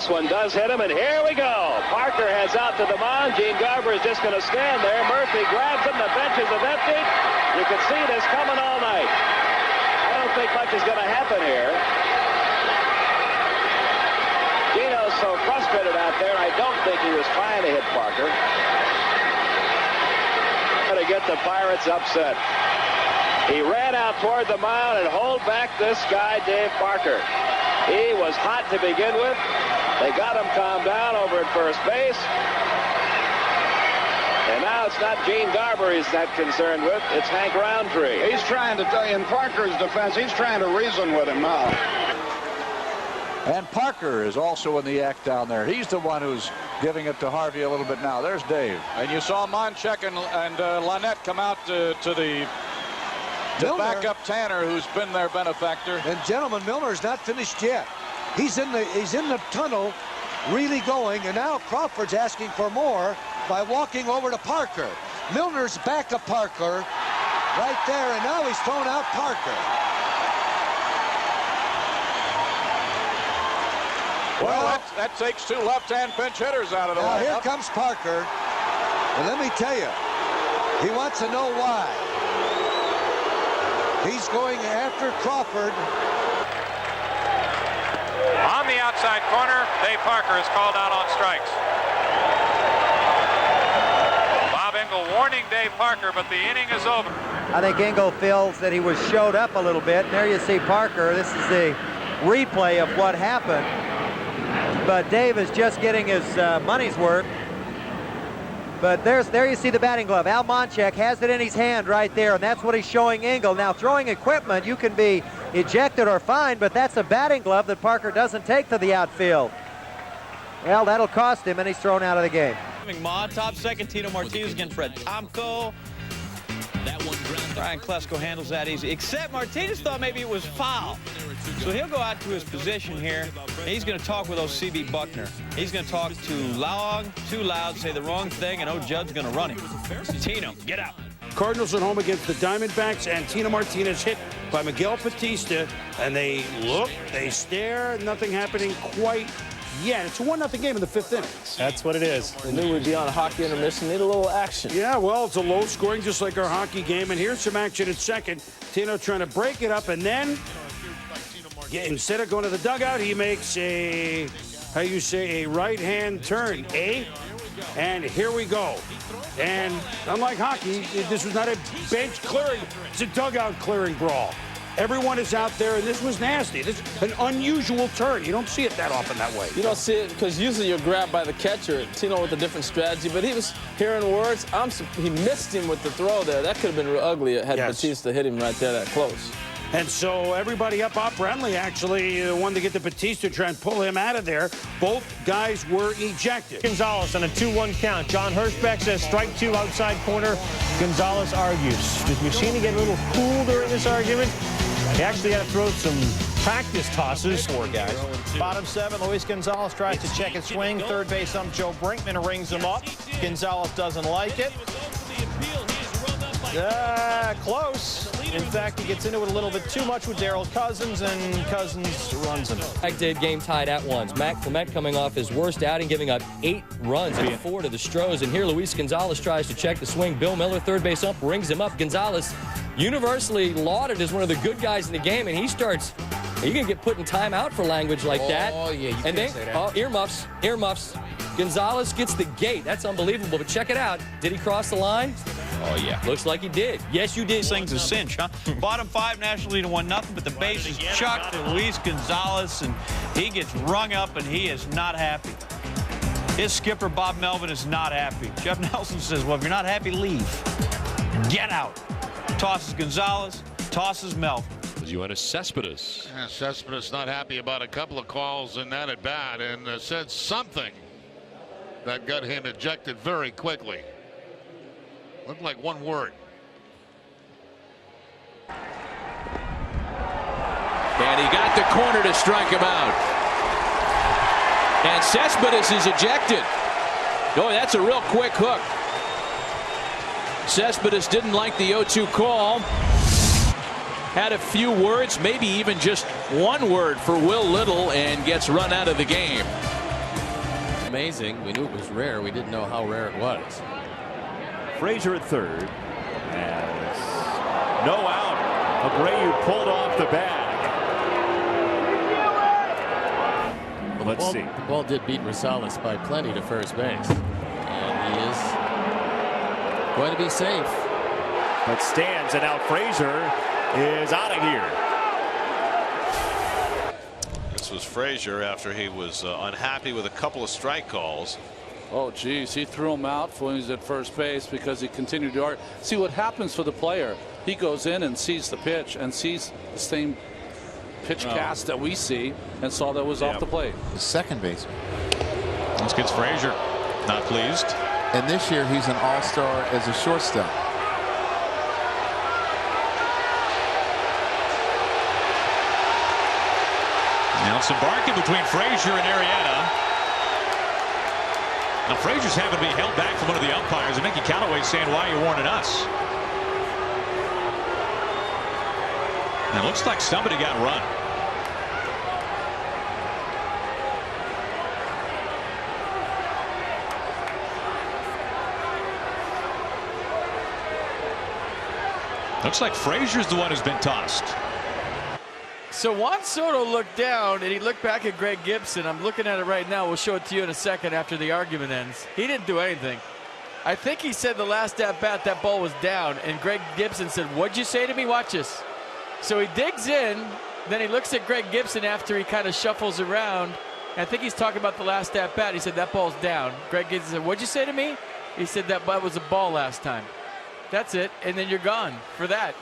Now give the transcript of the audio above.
This one does hit him, and here we go. Parker heads out to the mound. Gene Garber is just going to stand there. Murphy grabs him. The benches have emptied. You can see this coming all night. I don't think much is going to happen here. Gino's so frustrated out there, I don't think he was trying to hit Parker. To get the Pirates upset. He ran out toward the mound and hold back this guy, Dave Parker. He was hot to begin with. They got him calmed down over at first base. And now it's not Gene Garber he's not concerned with. It's Hank Roundtree. He's trying to, in Parker's defense, he's trying to reason with him now. And Parker is also in the act down there. He's the one who's giving it to Harvey a little bit now. There's Dave. And you saw Monchek and Lynette come out to back up Tanner, who's been their benefactor. And gentlemen, Milner's not finished yet. He's in the tunnel, really going, and now Crawford's asking for more by walking over to Parker. Milner's back of Parker right there, and now he's thrown out Parker. Well, that takes two left-hand pinch hitters out of the lineup. Here comes Parker. And let me tell you, he wants to know why. He's going after Crawford. On the outside corner, Dave Parker is called out on strikes. Bob Engel warning Dave Parker, but the inning is over. I think Engel feels that he was showed up a little bit. And there you see Parker. This is the replay of what happened. But Dave is just getting his money's worth. But there you see the batting glove. Al Monchek has it in his hand right there, and that's what he's showing Engel. Now, throwing equipment, you can be ejected or fined, but that's a batting glove that Parker doesn't take to the outfield. Well, that'll cost him, and he's thrown out of the game. Top second, Tito Martinez against Fred Tomko. Brian Klesko handles that easy, except Martinez thought maybe it was foul. So he'll go out to his position here, and he's going to talk with O.C.B. Buckner. He's going to talk too long, too loud, say the wrong thing, and Judd's going to run him. Tino, get out. Cardinals at home against the Diamondbacks, and Tino Martinez hit by Miguel Batista, and they look, they stare, nothing happening quite yet. It's a 1-0 game in the 5th inning. That's what it is. We knew we'd be on a hockey intermission, need a little action. Yeah, well, it's a low scoring, just like our hockey game, and here's some action at second. Tino trying to break it up, and then instead of going to the dugout, he makes a, a right-hand turn, and here we go. And unlike hockey, this was not a bench clearing, it's a dugout clearing brawl. Everyone is out there, and this was nasty. This is an unusual turn. You don't see it that often that way. You don't see it because usually you're grabbed by the catcher. Tino with a different strategy, but he was hearing words. He missed him with the throw there. That could have been real ugly had Batista hit him right there that close. And so everybody up. Bob Brenly actually wanted to get the Batista, try and pull him out of there. Both guys were ejected. Gonzalez on a 2-1 count. John Hirschbeck says strike 2 outside corner. Gonzalez argues. Did we see him get a little cool during this argument? He actually had to throw some practice tosses. 4 guys. Bottom 7, Luis Gonzalez tries to check his swing. Third base ump Joe Brinkman rings him up. Gonzalez doesn't like it. Close. In fact, he gets into it a little bit too much with Darryl Cousins, and Cousins runs him. Did game tied at 1. Matt Clement coming off his worst outing, giving up 8 runs and 4 to the Stros. And here Luis Gonzalez tries to check the swing. Bill Miller, third base ump, rings him up. Gonzalez, universally lauded as one of the good guys in the game, and he starts. You can get put in timeout for language like that. Oh yeah, you and can't say that. Earmuffs. Gonzalez gets the gate. That's unbelievable. But check it out. Did he cross the line? Oh, yeah. Looks like he did. Yes, you did. This thing's a cinch, huh? Bottom 5, National League 1-0, but the base is chucked to Luis Gonzalez, and he gets rung up, and he is not happy. His skipper, Bob Melvin, is not happy. Jeff Nelson says, well, if you're not happy, leave. Get out. Tosses Gonzalez, tosses Melvin. You had a Cespedes. Yeah, Cespedes not happy about a couple of calls in that at bat, and said something that got him ejected very quickly. Looked like one word. And he got the corner to strike him out. And Cespedes is ejected. Oh, that's a real quick hook. Cespedes didn't like the 0-2 call. Had a few words, maybe even just one word for Will Little, and gets run out of the game. amazing. We knew it was rare. We didn't know how rare it was. Frazier at third. As no out. Abreu pulled off the bag. Let's see. The ball did beat Gonzalez by plenty to first base. And he is going to be safe. But stands, and now Frazier is out of here. This was Frazier after he was unhappy with a couple of strike calls. Oh, geez, he threw him out when he was at first base because he continued to argue. See what happens for the player. He goes in and sees the pitch and sees the same pitch cast that we see and saw that was off the plate. The second baseman. This gets Frazier not pleased. And this year he's an all-star as a shortstop. Now some barking between Frazier and Arrieta. Now Frazier's having to be held back from one of the umpires, and Mickey Callaway saying, "Why are you warning us?" Now it looks like somebody got run. Looks like Frazier's the one who's been tossed. So Juan Soto looked down and he looked back at Greg Gibson. I'm looking at it right now. We'll show it to you in a second after the argument ends. He didn't do anything. I think he said the last at bat that ball was down, and Greg Gibson said, "What'd you say to me? Watch this." So he digs in, then he looks at Greg Gibson after he kind of shuffles around. I think he's talking about the last at bat. He said, "That ball's down." Greg Gibson said, "What'd you say to me?" He said, "That was a ball last time." That's it, and then you're gone for that.